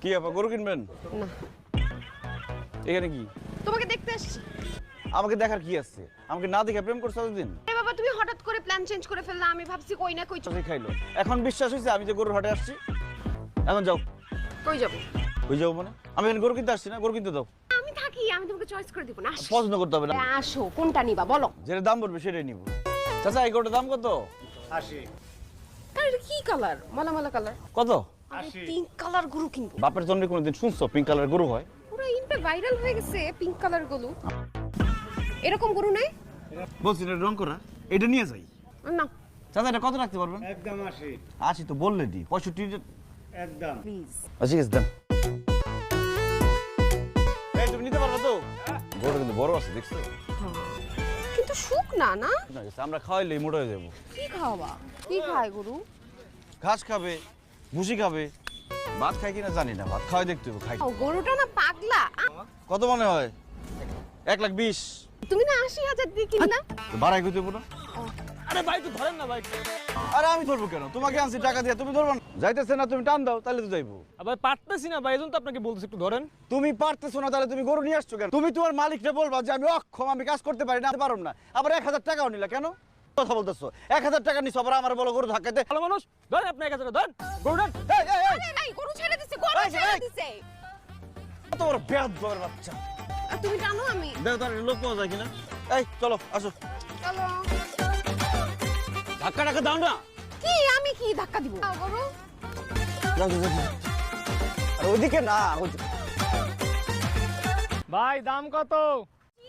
কি আপা গরু কিনবেন? না, এখানে কি? তোমাকে দেখতে আসছি। আমাকে দেখার কি আছে? আমাকে না দেখে প্রেম করছো এতদিন? এ বাবা, তুমি হঠাৎ করে প্ল্যান চেঞ্জ করে ফেললা। আমি ভাবছি কই না কই সে খাইলো। এখন বিশ্বাস হয়েছে আমি যে গরুর হাটে আসছি? এখন যাও। কই যাব? কই যাবো মানে? আমি এখানে গরু কিনতে আসছি না, গরু কিনতে দাও। আমি থাকি, আমি তোমাকে চয়েস করে দিব না। আসো। পছন্দ করতে হবে না। আসো, কোনটা নিবা বলো? যেটা দাম পড়বে সেটাই নিব। চাচা এই গরুটার দাম কত? 80 আরে এটা কি কালার? মালা মালা কালার। কত? আমি পিঙ্ক কালার গরু কিনবো। বাপের জন্য কোনোদিন শুনছো পিঙ্ক কালার গরু হয়? পুরো ইনটা ভাইরাল হয়ে গেছে পিঙ্ক কালার গরু। এরকম গরু নাই? বলছি এটা রং করা, এটা নিয়ে যাই। না চাচা এটা কত রাখতে পারবেন? একদম 80 80 তো বললে দি 65 একদম প্লিজ। ঠিক আছে দেন। এই তুমি নিতে পারবে তো? গরু কিন্তু বড় আছে দেখছো? কিন্তু শুক না না? না আমরা খাওয়াইলেই মোটা হয়ে যাবো। কি খাওয়া? কি খায় গরু? ঘাস খাবে, ভুসি খাবে, ভাত খায় কিনা জানি না, ভাত খাওয়াই দেখতে হবে খাই। ও গরুটা না পাগলা। কত মনে হয়? 1,20,000। তুমি না 80,000 দিয়ে কিনলা? তো বাড়াই কইতে না? আরে ভাই একটু ধরেন না ভাই। আরে আমি ধরবো কেন? তোমাকে আনছি টাকা দিয়ে, তুমি ধরবা না? যাইতেছে না, তুমি টান দাও তাহলে তো যাইবো। ভাই পারতেছি না ভাই, এজন্য তো আপনাকে বলতেছি একটু ধরেন। তুমি পারতেছো না তাহলে তুমি গরু নিয়ে আসছো কেন? তুমি তোমার মালিককে বলবা যে আমি অক্ষম, আমি কাজ করতে পারি না, পারব না। আবার 1,000 টাকাও নিলা কেন? কথা বলতেছো 1,000 টাকা নিছো, আবার আমার বলো গরু ধাক্কাইতে। ভালো মানুষ ধরেন, আপনি 1,000 ধরেন গরু ধরেন। এই, এই, এই, আরে নাই, গরু ছেড়ে দিছে, গরু এই, ছেড়ে এই। দিছে। কত বড় বেয়াদবের বাচ্চা। আর তুমি জানো আমি? দেখো তার লোক পাওয়া যায় কিনা। এই চলো আসো। চলো। ধাক্কা টাকা দাও না। কি আমি কি ধাক্কা দিব? গরু যাও, যাও, যাও। আর ওইদিকে না, ওইদিকে। ভাই দাম কত?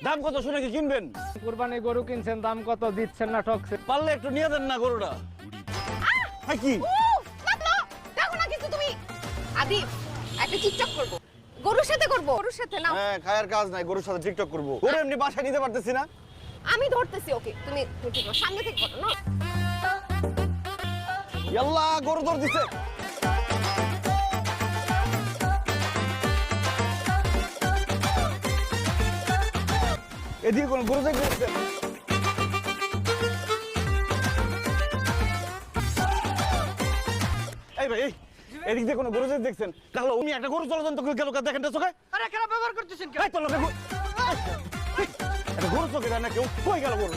দাম কত শুনে কি কিনবেন? কুরবানি গরু কিনছেন, দাম কত দিচ্ছেন না ঠকছেন? পারলে একটু নিয়ে দেন না গরুটা। হ্যাঁ কি? লাগলো। দেখো না কিছু তুমি। আদি একটা টিকটক করব। গরুর সাথে করব। গরুর সাথে না। হ্যাঁ খায়ার কাজ নাই, গরুর সাথে টিকটক করবো। গরু এমনি বাসায় নিতে পারতেছি না। আমি ধরতেছি ওকে। তুমি ঠিক করো, সামনে থেকে করো না। ইয়াল্লা গরু ধর দিছে। এদিকে কোন গরু দেখতে? এই ভাই, এই এদিক দিয়ে কোনো গরু দেখছেন? তাহলে উনি একটা গরু চলে যান তো গেল দেখেন তো চোখে। আরে খারাপ ব্যবহার করতেছেন কেন? এই তো লোকে একটা গরু চোখে দেয় না কেউ, কই গেল গরু?